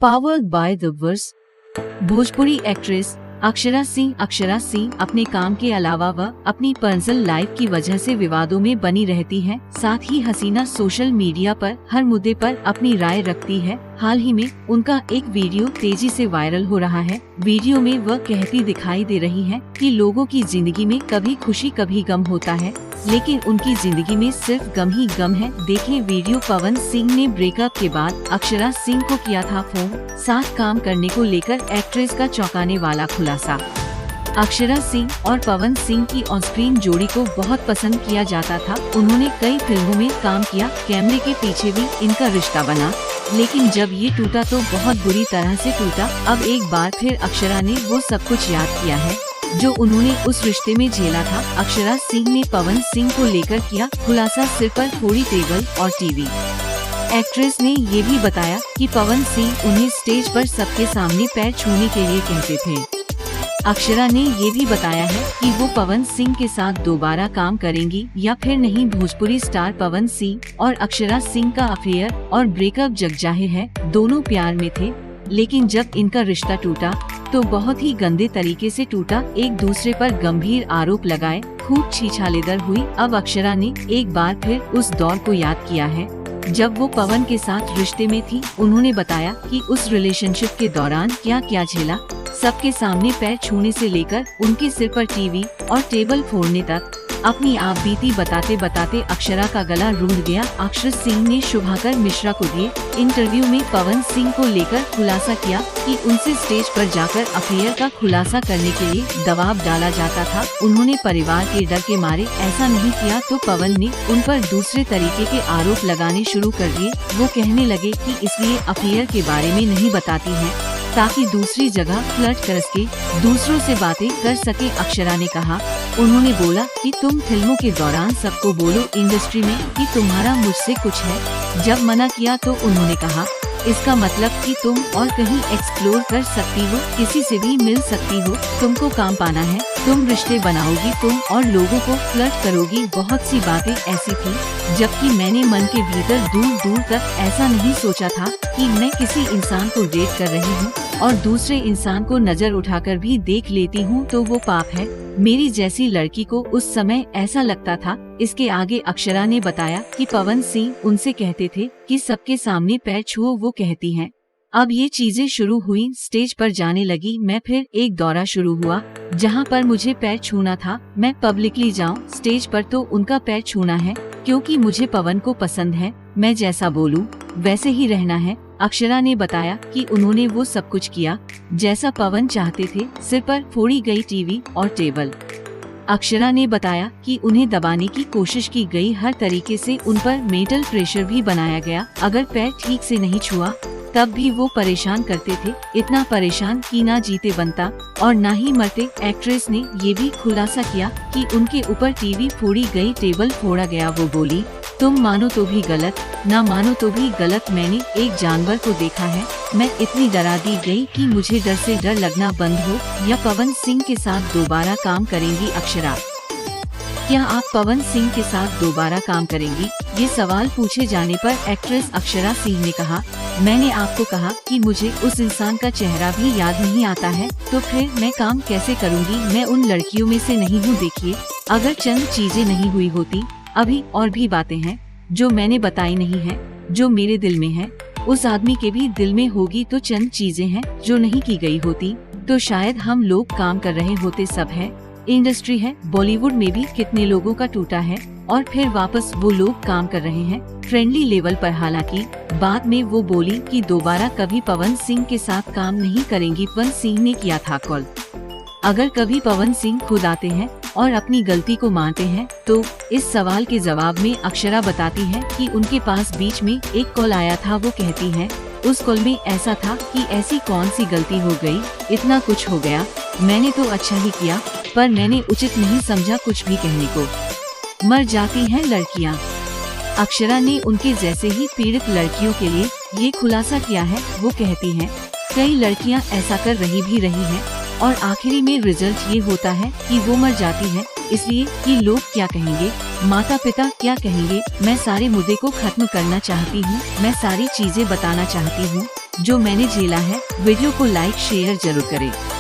Powered by the verse. Bhojpuri actress Akshara Singh अपने काम के अलावा वह अपनी पर्सनल लाइफ की वजह से विवादों में बनी रहती हैं। साथ ही हसीना सोशल मीडिया पर हर मुद्दे पर अपनी राय रखती है। हाल ही में उनका एक वीडियो तेजी से वायरल हो रहा है। वीडियो में वह कहती दिखाई दे रही हैं कि लोगों की जिंदगी में कभी खुशी कभी गम होता है, लेकिन उनकी जिंदगी में सिर्फ गम ही गम है। देखें वीडियो। पवन सिंह ने ब्रेकअप के बाद अक्षरा सिंह को किया था फोन। साथ काम करने को लेकर एक्ट्रेस का चौंकाने वाला खुलासा। अक्षरा सिंह और पवन सिंह की ऑन स्क्रीन जोड़ी को बहुत पसंद किया जाता था। उन्होंने कई फिल्मों में काम किया। कैमरे के पीछे भी इनका रिश्ता बना, लेकिन जब ये टूटा तो बहुत बुरी तरह से टूटा। अब एक बार फिर अक्षरा ने वो सब कुछ याद किया है जो उन्होंने उस रिश्ते में झेला था। अक्षरा सिंह ने पवन सिंह को लेकर किया खुलासा। सिर पर फोड़ी टेबल और टीवी। एक्ट्रेस ने ये भी बताया कि पवन सिंह उन्हें स्टेज पर सबके सामने पैर छूने के लिए कहते थे। अक्षरा ने ये भी बताया है कि वो पवन सिंह के साथ दोबारा काम करेंगी या फिर नहीं। भोजपुरी स्टार पवन सिंह और अक्षरा सिंह का अफेयर और ब्रेकअप जग जाहिर है दोनों प्यार में थे, लेकिन जब इनका रिश्ता टूटा तो बहुत ही गंदे तरीके से टूटा। एक दूसरे पर गंभीर आरोप लगाए, खूब छीछालेदर हुई। अब अक्षरा ने एक बार फिर उस दौर को याद किया है जब वो पवन के साथ रिश्ते में थी। उन्होंने बताया कि उस रिलेशनशिप के दौरान क्या क्या झेला। सबके सामने पैर छूने से लेकर उनके सिर पर टीवी और टेबल फोड़ने तक। अपनी आप बीती बताते बताते अक्षरा का गला रूंध गया। अक्षरा सिंह ने शुभाकर मिश्रा को दिए इंटरव्यू में पवन सिंह को लेकर खुलासा किया कि उनसे स्टेज पर जाकर अफेयर का खुलासा करने के लिए दबाव डाला जाता था। उन्होंने परिवार के डर के मारे ऐसा नहीं किया तो पवन ने उन पर दूसरे तरीके के आरोप लगाने शुरू कर दिए। वो कहने लगे कि इसलिए अफेयर के बारे में नहीं बताती हैं ताकि दूसरी जगह फ्लर्ट कर सके, दूसरों से बातें कर सके। अक्षरा ने कहा, उन्होंने बोला कि तुम फिल्मों के दौरान सबको बोलो इंडस्ट्री में कि तुम्हारा मुझसे कुछ है। जब मना किया तो उन्होंने कहा, इसका मतलब कि तुम और कहीं एक्सप्लोर कर सकती हो, किसी से भी मिल सकती हो, तुमको काम पाना है, तुम रिश्ते बनाओगी, तुम और लोगों को फ्लर्ट करोगी। बहुत सी बातें ऐसी थी जबकि मैंने मन के भीतर दूर दूर तक ऐसा नहीं सोचा था कि मैं किसी इंसान को डेट कर रही हूँ और दूसरे इंसान को नजर उठाकर भी देख लेती हूँ तो वो पाप है। मेरी जैसी लड़की को उस समय ऐसा लगता था। इसके आगे अक्षरा ने बताया कि पवन सिंह उनसे कहते थे कि सबके सामने पैर छुओ। वो कहती हैं, अब ये चीजें शुरू हुई, स्टेज पर जाने लगी मैं, फिर एक दौरा शुरू हुआ जहाँ पर मुझे पैर छूना था। मैं पब्लिकली जाऊँ स्टेज पर तो उनका पैर छूना है क्योंकि मुझे पवन को पसंद है। मैं जैसा बोलूँ वैसे ही रहना है। अक्षरा ने बताया कि उन्होंने वो सब कुछ किया जैसा पवन चाहते थे। सिर पर फोड़ी गई टीवी और टेबल। अक्षरा ने बताया कि उन्हें दबाने की कोशिश की गई, हर तरीके से उन पर मेंटल प्रेशर भी बनाया गया। अगर पैर ठीक से नहीं छुआ तब भी वो परेशान करते थे, इतना परेशान कि ना जीते बनता और ना ही मरते। एक्ट्रेस ने ये भी खुलासा किया कि उनके ऊपर टीवी फोड़ी गई, टेबल फोड़ा गया। वो बोली, तुम मानो तो भी गलत, ना मानो तो भी गलत। मैंने एक जानवर को देखा है, मैं इतनी डरा दी गई कि मुझे डर से डर लगना बंद हो। या पवन सिंह के साथ दोबारा काम करेंगी अक्षरा? क्या आप पवन सिंह के साथ दोबारा काम करेंगी? ये सवाल पूछे जाने पर एक्ट्रेस अक्षरा सिंह ने कहा, मैंने आपको कहा कि मुझे उस इंसान का चेहरा भी याद नहीं आता है, तो फिर मैं काम कैसे करूँगी? मैं उन लड़कियों में से नहीं हूँ। देखिए, अगर चंद चीजें नहीं हुई होती, अभी और भी बातें हैं जो मैंने बताई नहीं है, जो मेरे दिल में है, उस आदमी के भी दिल में होगी। तो चंद चीजें हैं जो नहीं की गई होती तो शायद हम लोग काम कर रहे होते। सब है, इंडस्ट्री है, बॉलीवुड में भी कितने लोगों का टूटा है और फिर वापस वो लोग काम कर रहे हैं फ्रेंडली लेवल पर। हालांकि बाद में वो बोली कि दोबारा कभी पवन सिंह के साथ काम नहीं करेंगी। पवन सिंह ने किया था कॉल। अगर कभी पवन सिंह खुद आते हैं और अपनी गलती को मानते हैं तो इस सवाल के जवाब में अक्षरा बताती है कि उनके पास बीच में एक कॉल आया था। वो कहती है, उस कॉल में ऐसा था कि ऐसी कौन सी गलती हो गई, इतना कुछ हो गया, मैंने तो अच्छा ही किया पर मैंने उचित नहीं समझा कुछ भी कहने को। मर जाती हैं लड़कियां। अक्षरा ने उनके जैसे ही पीड़ित लड़कियों के लिए ये खुलासा किया है। वो कहती हैं, कई लड़कियां ऐसा कर रही हैं और आखिरी में रिजल्ट ये होता है कि वो मर जाती है, इसलिए कि लोग क्या कहेंगे, माता पिता क्या कहेंगे। मैं सारे मुद्दे को खत्म करना चाहती हूँ, मैं सारी चीजें बताना चाहती हूँ जो मैंने झेला है। वीडियो को लाइक शेयर जरूर करें।